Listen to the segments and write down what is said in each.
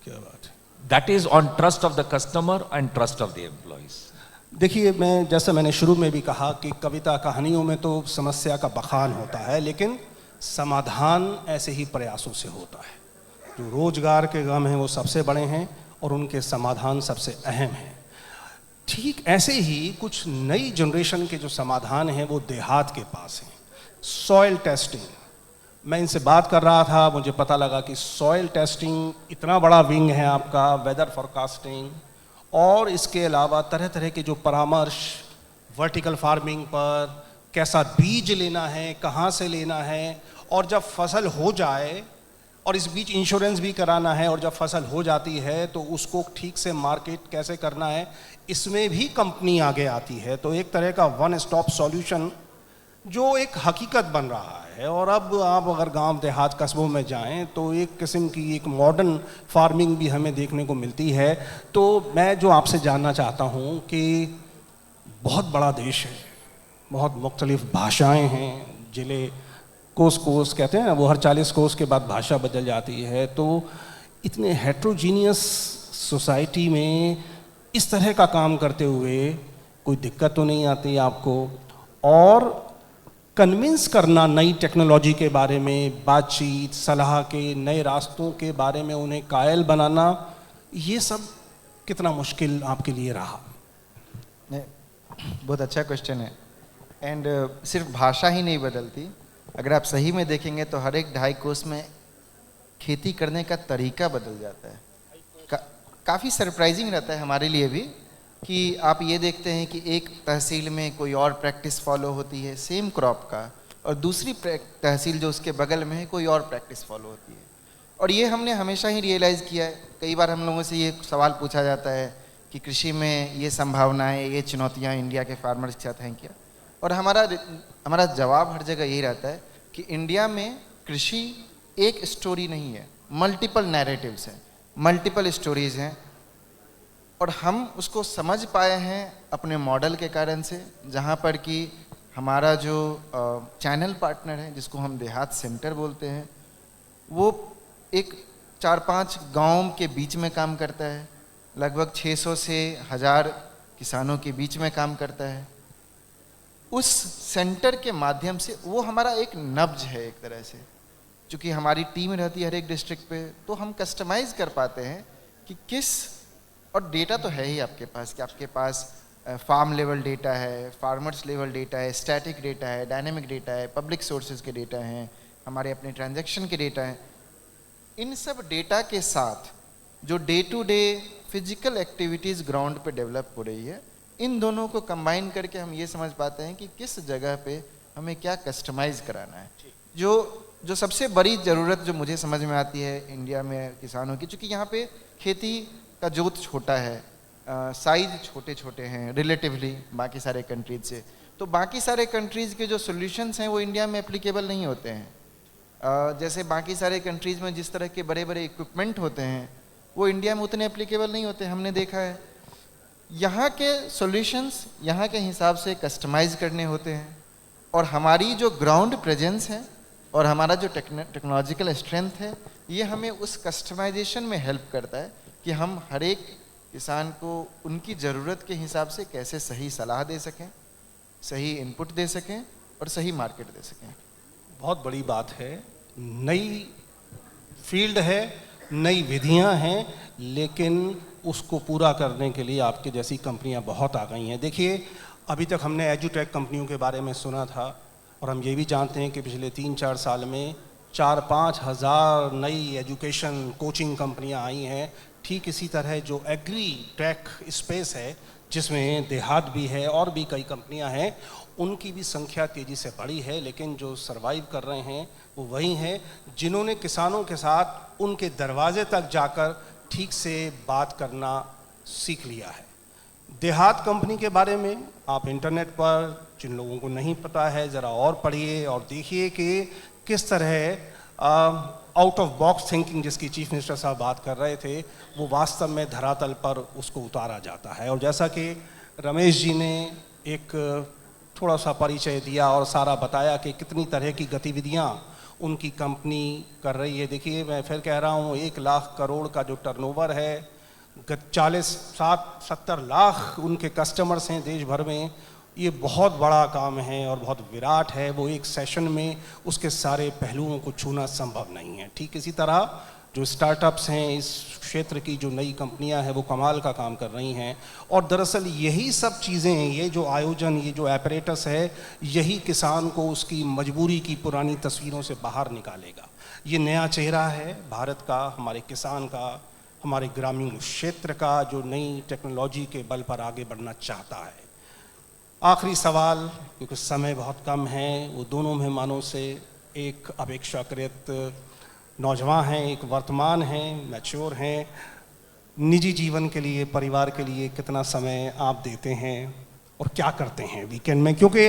क्या बात है। That is on trust of the customer and trust of the employees. देखिए, मैं जैसे मैंने शुरू में भी कहा कि कविता कहानियों में तो समस्या का बखान होता है, लेकिन समाधान ऐसे ही प्रयासों से होता है। जो रोजगार के गम हैं वो सबसे बड़े हैं और उनके समाधान सबसे अहम हैं। ठीक ऐसे ही कुछ नई जनरेशन के जो समाधान हैं वो देहात के पास हैं। सॉइल टेस्टिंग, मैं इनसे बात कर रहा था, मुझे पता लगा कि सॉइल टेस्टिंग इतना बड़ा विंग है आपका, वेदर फोरकास्टिंग और इसके अलावा तरह तरह के जो परामर्श वर्टिकल फार्मिंग पर, कैसा बीज लेना है, कहाँ से लेना है, और जब फसल हो जाए और इस बीच इंश्योरेंस भी कराना है, और जब फसल हो जाती है तो उसको ठीक से मार्केट कैसे करना है, इसमें भी कंपनी आगे आती है। तो एक तरह का वन स्टॉप सॉल्यूशन जो एक हकीकत बन रहा है। और अब आप अगर गांव देहात कस्बों में जाएं तो एक किस्म की एक मॉडर्न फार्मिंग भी हमें देखने को मिलती है। तो मैं जो आपसे जानना चाहता हूं कि बहुत बड़ा देश है, बहुत मुख्तलिफ भाषाएं हैं, जिले कोस कहते हैं ना, वो हर 40 कोस के बाद भाषा बदल जाती है। तो इतने हेट्रोजीनियस सोसाइटी में इस तरह का काम करते हुए कोई दिक्कत तो नहीं आती आपको? और कन्विंस करना नई टेक्नोलॉजी के बारे में, बातचीत, सलाह के नए रास्तों के बारे में उन्हें कायल बनाना, ये सब कितना मुश्किल आपके लिए रहा? बहुत अच्छा क्वेश्चन है। एंड सिर्फ भाषा ही नहीं बदलती, अगर आप सही में देखेंगे तो हर एक 2.5 कोस में खेती करने का तरीका बदल जाता है। काफ़ी सरप्राइजिंग रहता है हमारे लिए भी कि आप ये देखते हैं कि एक तहसील में कोई और प्रैक्टिस फॉलो होती है सेम क्रॉप का, और दूसरी तहसील जो उसके बगल में है कोई और प्रैक्टिस फॉलो होती है। और ये हमने हमेशा ही रियलाइज़ किया है। कई बार हम लोगों से ये सवाल पूछा जाता है कि कृषि में ये संभावनाएं, ये चुनौतियाँ इंडिया के फार्मर्स के साथ हैं क्या? और हमारा जवाब हर जगह यही रहता है कि इंडिया में कृषि एक स्टोरी नहीं है, मल्टीपल नैरेटिव्स हैं, मल्टीपल स्टोरीज़ हैं। और हम उसको समझ पाए हैं अपने मॉडल के कारण से, जहाँ पर कि हमारा जो चैनल पार्टनर है, जिसको हम देहात सेंटर बोलते हैं, वो एक 4-5 गांव के बीच में काम करता है, लगभग 600 से 1000 किसानों के बीच में काम करता है। उस सेंटर के माध्यम से वो हमारा एक नब्ज है एक तरह से। चूँकि हमारी टीम रहती है हर एक डिस्ट्रिक्ट पे, तो हम कस्टमाइज़ कर पाते हैं कि किस, और डेटा तो है ही आपके पास कि आपके पास फार्म लेवल डेटा है, फार्मर्स लेवल डेटा है, स्टैटिक डेटा है, डायनेमिक डेटा है, पब्लिक सोर्सेज के डेटा हैं, हमारे अपने ट्रांजैक्शन के डेटा हैं। इन सब डेटा के साथ जो day to day physical activities ground पे डेवलप हो रही है, इन दोनों को कंबाइन करके हम ये समझ पाते हैं कि किस जगह पे हमें क्या कस्टमाइज़ कराना है। जो सबसे बड़ी ज़रूरत जो मुझे समझ में आती है इंडिया में किसानों की, चूँकि यहाँ पे खेती का जोत छोटा है, साइज छोटे छोटे हैं रिलेटिवली बाकी सारे कंट्रीज से, तो बाकी सारे कंट्रीज़ के जो सॉल्यूशंस हैं वो इंडिया में एप्लीकेबल नहीं होते हैं। जैसे बाकी सारे कंट्रीज़ में जिस तरह के बड़े बड़े इक्विपमेंट होते हैं वो इंडिया में उतने एप्लीकेबल नहीं होते, हमने देखा है। यहाँ के सॉल्यूशंस यहाँ के हिसाब से कस्टमाइज़ करने होते हैं, और हमारी जो ग्राउंड प्रेजेंस है और हमारा जो टेक्नोलॉजिकल स्ट्रेंथ है, ये हमें उस कस्टमाइजेशन में हेल्प करता है कि हम हर एक किसान को उनकी ज़रूरत के हिसाब से कैसे सही सलाह दे सकें, सही इनपुट दे सकें और सही मार्केट दे सकें। बहुत बड़ी बात है, नई फील्ड है, नई विधियां हैं, लेकिन उसको पूरा करने के लिए आपके जैसी कंपनियां बहुत आ गई हैं। देखिए, अभी तक हमने एजुटेक कंपनियों के बारे में सुना था, और हम ये भी जानते हैं कि पिछले 3-4 साल में 4-5 हज़ार नई एजुकेशन कोचिंग कंपनियां आई हैं। ठीक इसी तरह जो एग्री टेक स्पेस है, जिसमें देहात भी है और भी कई कंपनियां हैं, उनकी भी संख्या तेज़ी से बढ़ी है। लेकिन जो सरवाइव कर रहे हैं वो वही हैं जिन्होंने किसानों के साथ उनके दरवाजे तक जाकर ठीक से बात करना सीख लिया है। देहात कंपनी के बारे में आप इंटरनेट पर, जिन लोगों को नहीं पता है, ज़रा और पढ़िए और देखिए कि किस तरह आउट ऑफ बॉक्स थिंकिंग, जिसकी चीफ मिनिस्टर साहब बात कर रहे थे, वो वास्तव में धरातल पर उसको उतारा जाता है। और जैसा कि रमेश जी ने एक थोड़ा सा परिचय दिया और सारा बताया कि कितनी तरह की गतिविधियाँ उनकी कंपनी कर रही है। देखिए मैं फिर कह रहा हूँ 1 लाख करोड़ का जो टर्नओवर है, 70 लाख उनके कस्टमर्स हैं देश भर में, ये बहुत बड़ा काम है और बहुत विराट है। वो एक सेशन में उसके सारे पहलुओं को छूना संभव नहीं है। ठीक इसी तरह जो स्टार्टअप्स हैं, इस क्षेत्र की जो नई कंपनियां हैं, वो कमाल का काम कर रही हैं। और दरअसल यही सब चीज़ें, ये जो आयोजन, ये जो एपरेटस है, यही किसान को उसकी मजबूरी की पुरानी तस्वीरों से बाहर निकालेगा। ये नया चेहरा है भारत का, हमारे किसान का, हमारे ग्रामीण क्षेत्र का, जो नई टेक्नोलॉजी के बल पर आगे बढ़ना चाहता है। आखिरी सवाल, क्योंकि समय बहुत कम है, वो दोनों मेहमानों से, एक अपेक्षाकृत नौजवान हैं, एक वर्तमान हैं, मैच्योर हैं, निजी जीवन के लिए, परिवार के लिए कितना समय आप देते हैं और क्या करते हैं वीकेंड में? क्योंकि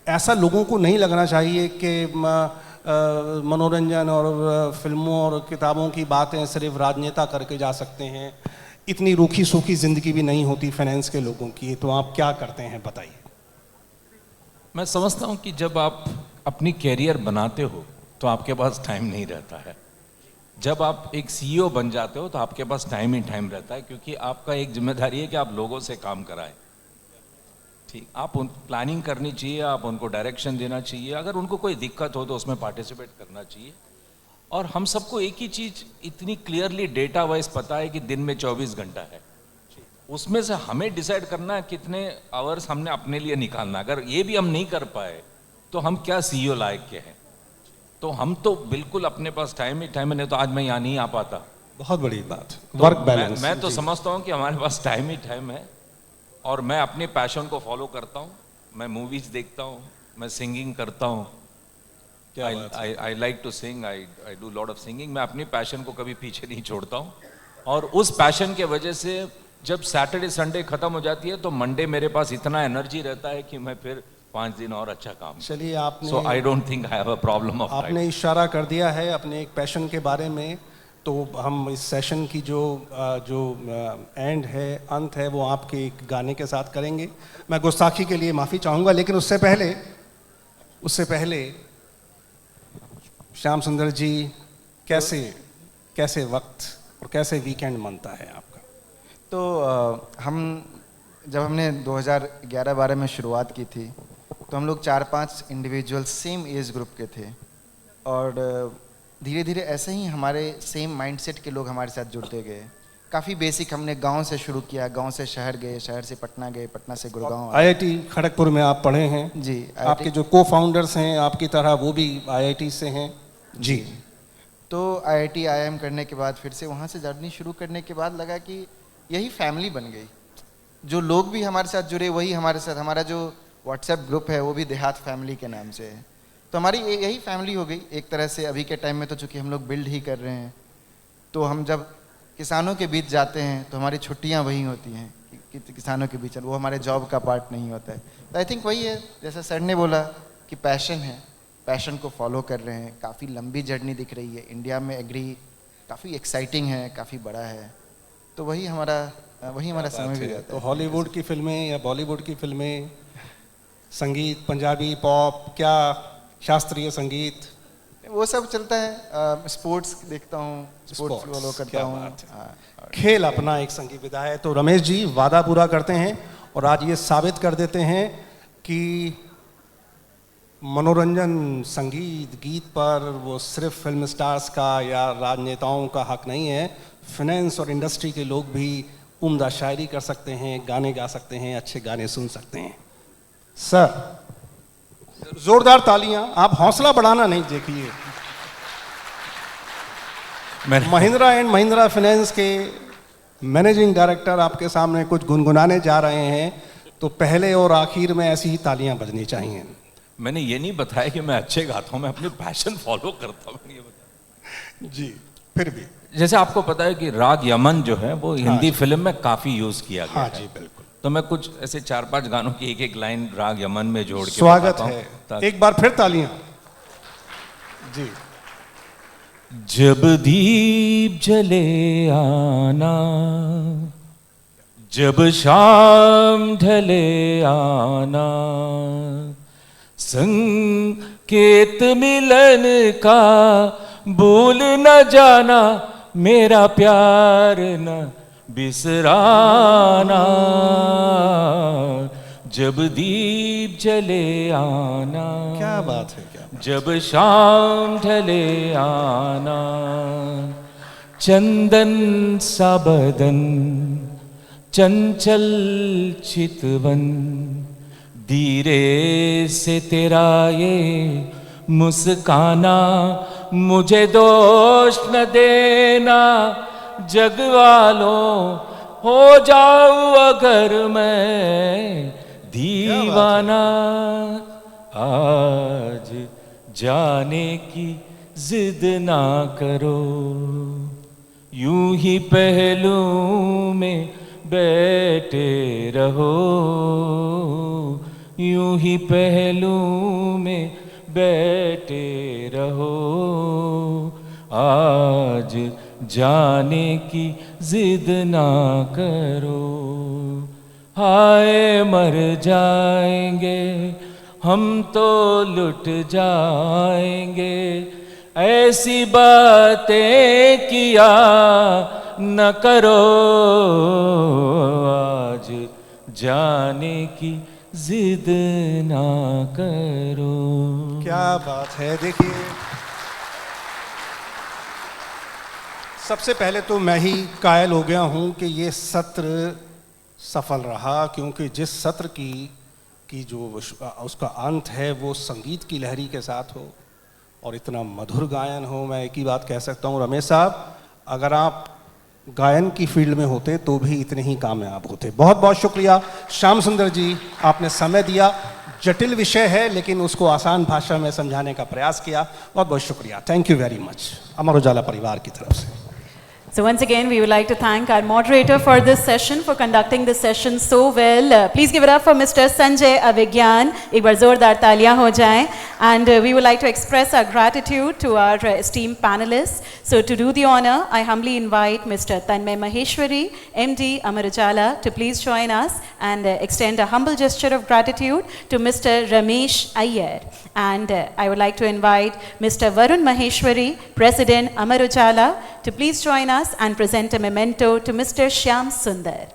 ऐसा लोगों को नहीं लगना चाहिए कि मनोरंजन और फिल्मों और किताबों की बातें सिर्फ राजनेता करके जा सकते हैं। इतनी रूखी सूखी ज़िंदगी भी नहीं होती फाइनेंस के लोगों की। तो आप क्या करते हैं, बताइए। मैं समझता हूँ कि जब आप अपनी कैरियर बनाते हो तो आपके पास टाइम नहीं रहता है। जब आप एक सीईओ बन जाते हो तो आपके पास टाइम ही टाइम रहता है, क्योंकि आपका एक जिम्मेदारी है कि आप लोगों से काम कराएं। ठीक, आप प्लानिंग करनी चाहिए, आप उनको डायरेक्शन देना चाहिए, अगर उनको कोई दिक्कत हो तो उसमें पार्टिसिपेट करना चाहिए। और हम सबको एक ही चीज़ इतनी क्लियरली डेटा वाइज पता है कि दिन में 24 घंटा है, उसमें से हमें डिसाइड करना है कितने आवर्स हमने अपने लिए निकालना। अगर ये भी हम नहीं कर पाए तो हम क्या सीईओ लायक के हैं? तो हम तो बिल्कुल अपने पास टाइम ही टाइम है, नहीं तो आज मैं यहाँ नहीं आ पाता। बहुत बड़ी बात, तो वर्क बैलेंस। मैं तो समझता हूँ कि हमारे पास टाइम ही टाइम है और मैं अपने पैशन को फॉलो करता हूँ। मैं मूवीज देखता हूँ, मैं सिंगिंग करता हूँ। I like to sing, I do lot of singing. मैं अपनी पैशन को कभी पीछे नहीं छोड़ता हूँ और उस पैशन के वजह से जब सैटरडे संडे खत्म हो जाती है तो मंडे मेरे पास इतना एनर्जी रहता है कि मैं फिर 5 दिन और अच्छा काम। चलिए, आपने so I don't think I have a problem of time. आपने इशारा कर दिया है अपने एक पैशन के बारे में। तो हम इस सेशन की जो एंड है, अंत है, वो आपके एक गाने के साथ करेंगे। मैं गुस्ताखी के लिए माफ़ी चाहूँगा, लेकिन उससे पहले श्याम सुंदर जी, कैसे वक्त और कैसे वीकेंड मनता है आपका? तो जब हमने 2011-12 में शुरुआत की थी तो हम लोग 4-5 इंडिविजुअल सेम एज ग्रुप के थे और धीरे धीरे ऐसे ही हमारे सेम माइंडसेट के लोग हमारे साथ जुड़ते गए। काफ़ी बेसिक हमने गांव से शुरू किया, गांव से शहर गए, शहर से पटना गए, पटना से गुड़गांव। आईआईटी खड़गपुर में आप पढ़े हैं जी। आपके जो को-फाउंडर्स हैं आपकी तरह वो भी आईआईटी से हैं जी। तो आईआईटी आईआईएम करने के बाद फिर से वहाँ से जर्नी शुरू करने के बाद लगा कि यही फैमिली बन गई। जो लोग भी हमारे साथ जुड़े वही हमारे साथ, हमारा जो व्हाट्सएप ग्रुप है वो भी देहात फैमिली के नाम से है। तो हमारी यही फैमिली हो गई एक तरह से। अभी के टाइम में तो चूँकि हम लोग बिल्ड ही कर रहे हैं, तो हम जब किसानों के बीच जाते हैं तो हमारी छुट्टियां वही होती हैं कि किसानों के बीच, वो हमारे जॉब का पार्ट नहीं होता है। तो आई थिंक वही है, जैसा सर ने बोला कि पैशन है, पैशन को फॉलो कर रहे हैं। काफ़ी लंबी जर्नी दिख रही है इंडिया में, एग्री काफ़ी एक्साइटिंग है, काफ़ी बड़ा है। तो वही हमारा समय भी रहता है। तो हॉलीवुड की फिल्में या बॉलीवुड की फिल्में, संगीत, पंजाबी, पॉप, क्या शास्त्रीय संगीत, वो सब चलता है। स्पोर्ट्स देखता हूँ, स्पोर्ट्स फॉलो करता हूँ। खेल अपना एक संगीत विधा है। तो रमेश जी वादा पूरा करते हैं और आज ये साबित कर देते हैं कि मनोरंजन, संगीत, गीत पर वो सिर्फ फिल्म स्टार्स का या राजनेताओं का हक नहीं है। फाइनेंस और इंडस्ट्री के लोग भी उम्दा शायरी कर सकते हैं, गाने गा सकते हैं, अच्छे गाने सुन सकते हैं। सर जोरदार तालियां। आप हौसला बढ़ाना नहीं देखिए। महिंद्रा एंड महिंद्रा फाइनेंस के मैनेजिंग डायरेक्टर आपके सामने कुछ गुनगुनाने जा रहे हैं, तो पहले और आखिर में ऐसी ही तालियां बजनी चाहिए। मैंने ये नहीं बताया कि मैं अच्छे गाता हूँ, मैं अपने पैशन फॉलो करता हूँ, ये बताया जी। फिर भी जैसे आपको पता है कि राग यमन जो है वो हिंदी फिल्म में काफी यूज किया गया जी बिल्कुल। तो मैं कुछ ऐसे 4-5 गानों की एक लाइन राग यमन में जोड़ के स्वागत है। एक बार फिर तालियां जी। जब दीप जले आना, जब शाम ढले आना, संग केत मिलन का भूल न जाना, मेरा प्यार न बिसराना, जब दीप जले आना, क्या बात है, क्या बात। जब शाम ढले आना, चंदन सा बदन चंचल चितवन, धीरे से तेरा ये मुस्काना, मुझे दोष न देना जग वालों, हो जाऊं अगर मैं दीवाना, आज जाने की जिद ना करो, यूं ही पहलू में बैठे रहो, यूं ही पहलू में बैठे रहो, आज जाने की जिद ना करो, हाय मर जाएंगे हम तो लुट जाएंगे, ऐसी बातें किया न करो, आज जाने की जिद ना करो। क्या बात है। देखिए, सबसे पहले तो मैं ही कायल हो गया हूं कि ये सत्र सफल रहा, क्योंकि जिस सत्र की जो उसका अंत है वो संगीत की लहरी के साथ हो और इतना मधुर गायन हो। मैं एक ही बात कह सकता हूँ रमेश साहब, अगर आप गायन की फील्ड में होते तो भी इतने ही कामयाब होते। बहुत बहुत शुक्रिया श्याम सुंदर जी, आपने समय दिया। जटिल विषय है लेकिन उसको आसान भाषा में समझाने का प्रयास किया। बहुत बहुत शुक्रिया। Thank you very much Amar Ujala परिवार की तरफ से। So once again, we would like to thank our moderator for this session, for conducting this session so well. Please give it up for Mr. Sanjay Avigyan. एक बार जोरदार तालियां हो जाएं. And we would like to express our gratitude to our esteemed panelists. So to do the honor, I humbly invite Mr. Tanmay Maheshwari, MD Amar Ujala, to please join us and extend a humble gesture of gratitude to Mr. Ramesh Iyer. And I would like to invite Mr. Varun Maheshwari, President Amar Ujala, to please join us and present a memento to Mr. Shyam Sundar.